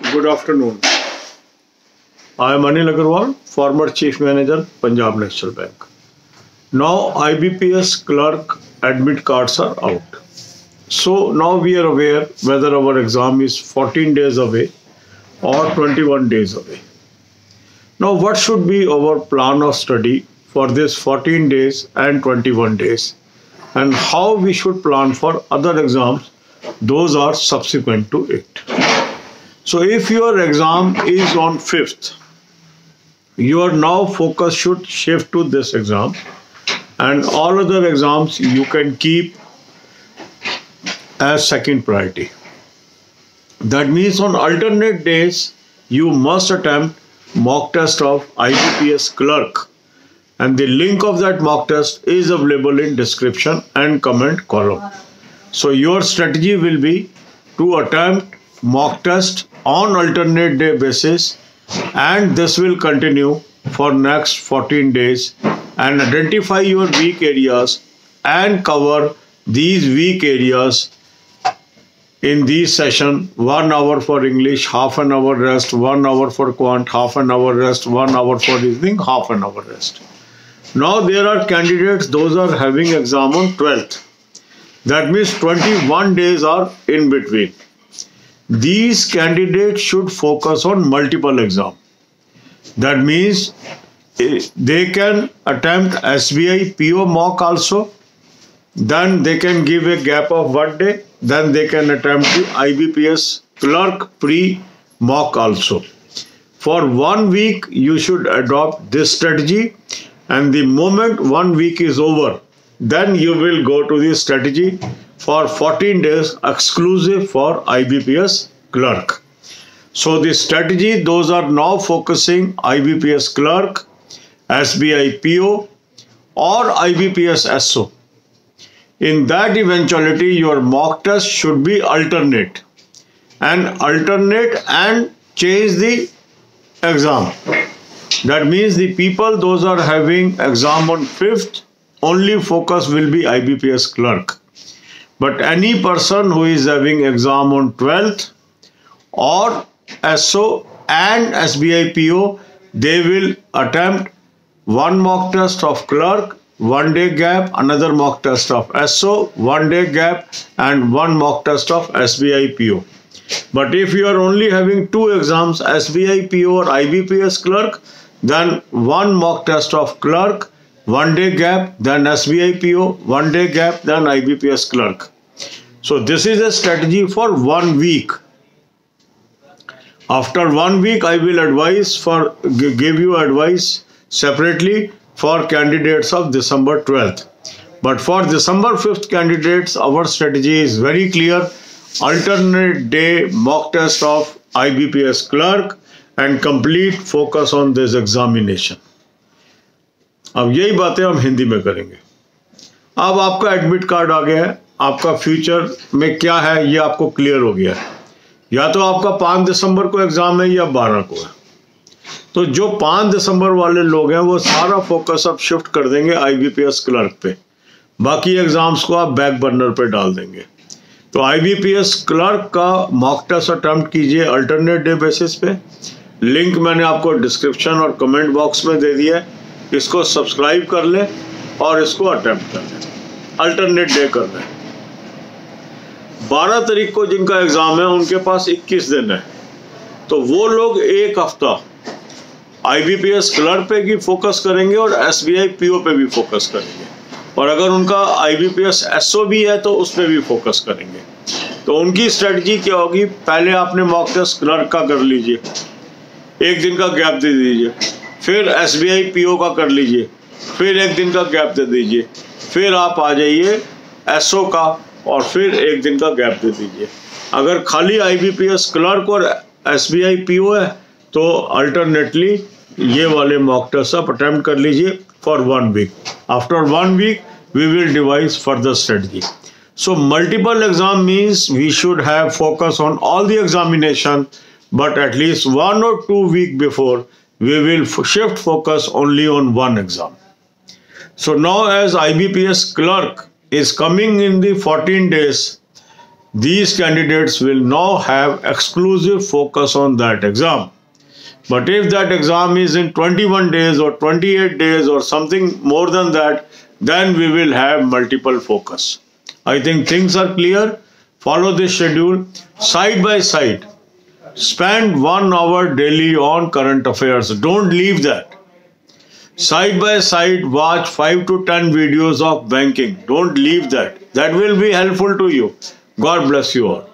Good afternoon. I am Anil Agarwal, former Chief Manager, Punjab National Bank. Now IBPS clerk admit cards are out. So now we are aware whether our exam is 14 days away or 21 days away. Now what should be our plan of study for this 14 days and 21 days, and how we should plan for other exams, those are subsequent to it. So if your exam is on 5th, your now focus should shift to this exam, and all other exams you can keep as second priority. That means on alternate days you must attempt mock test of IBPS clerk, and the link of that mock test is available in description and comment column. So your strategy will be to attempt mock test on alternate day basis, and this will continue for next 14 days, and identify your weak areas and cover these weak areas in this session. 1 hour for English, half an hour rest, 1 hour for quant, half an hour rest, 1 hour for reasoning, half an hour rest. Now there are candidates, those are having exam on 12th. That means 21 days are in between. These candidates should focus on multiple exam. That means they can attempt SBI PO mock also, then they can give a gap of 1 day, then they can attempt the IBPS clerk pre mock also. For 1 week you should adopt this strategy, and the moment 1 week is over, then you will go to the strategy for 14 days exclusive for IBPS clerk. So the strategy, those are now focusing IBPS clerk, SBI PO or IBPS SO. In that eventuality, your mock test should be alternate and change the exam. That means the people, those are having exam on 5th, only focus will be IBPS clerk. But any person who is having exam on 12th or SO and SBI PO, they will attempt 1 mock test of clerk, 1 day gap, another mock test of SO, 1 day gap, and 1 mock test of SBI PO. But if you are only having 2 exams, SBI PO or IBPS clerk, then 1 mock test of clerk, 1 day gap, then SBI PO, 1 day gap, then IBPS clerk. So this is a strategy for 1 week. After 1 week, I will give you advice separately for candidates of December 12th. But for December 5th candidates, our strategy is very clear. Alternate day mock test of IBPS clerk and complete focus on this examination. अब यही बातें हम हिंदी में करेंगे. अब आपका admit card आ गया है, आपका फ्यूचर में क्या है ये आपको क्लियर हो गया है. या तो आपका 5 दिसंबर को एग्जाम है या 12 को है. तो जो 5 दिसंबर वाले लोग हैं वो सारा फोकस अब शिफ्ट कर देंगे IBPS क्लर्क पे. बाकी एग्जाम्स को आप बैक बर्नर पे डाल देंगे. तो IBPS क्लर्क का मॉक टेस्ट अटेम्प्ट कीजिए अल्टरनेट डे बेसिस पे. लिंक मैंने आपको डिस्क्रिप्शन और कमेंट बॉक्स में दे दिया है. इसको सब्सक्राइब कर ले और इसको अटेम्प्ट कर लें. अल्टरनेट डे कर लें. 12 तारीख को जिनका एग्जाम है उनके पास 21 दिन है. तो वो लोग एक हफ्ता IBPS क्लर्क पे भी फोकस करेंगे और SBI PO पे भी फोकस करेंगे. और अगर उनका IBPS SO भी है तो उस पर भी फोकस करेंगे. तो उनकी स्ट्रेटजी क्या होगी? पहले आपने मॉक टेस्ट क्लर्क का कर लीजिए, 1 दिन का गैप दे दीजिए. फिर SBI PO का कर लीजिए, फिर 1 दिन का गैप दे दीजिए. फिर आप आ जाइए SO का और फिर 1 दिन का गैप दे दीजिए. अगर खाली IBPS क्लर्क और SBI PO है तो अल्टरनेटली ये वाले मॉक टेस्ट आप अटेम्प्ट कर लीजिए for 1 week. After 1 week we will devise further strategy. So multiple exam means we should have focus on all the examination, but at least 1 or 2 weeks before we will shift focus only on one exam. So now as IBPS clerk is coming in the 14 days, these candidates will now have exclusive focus on that exam. But if that exam is in 21 days or 28 days or something more than that, then we will have multiple focus. I think things are clear. Follow this schedule side by side. Spend 1 hour daily on current affairs. Don't leave that. Side by side, watch 5 to 10 videos of banking. Don't leave that. That will be helpful to you. God bless you all.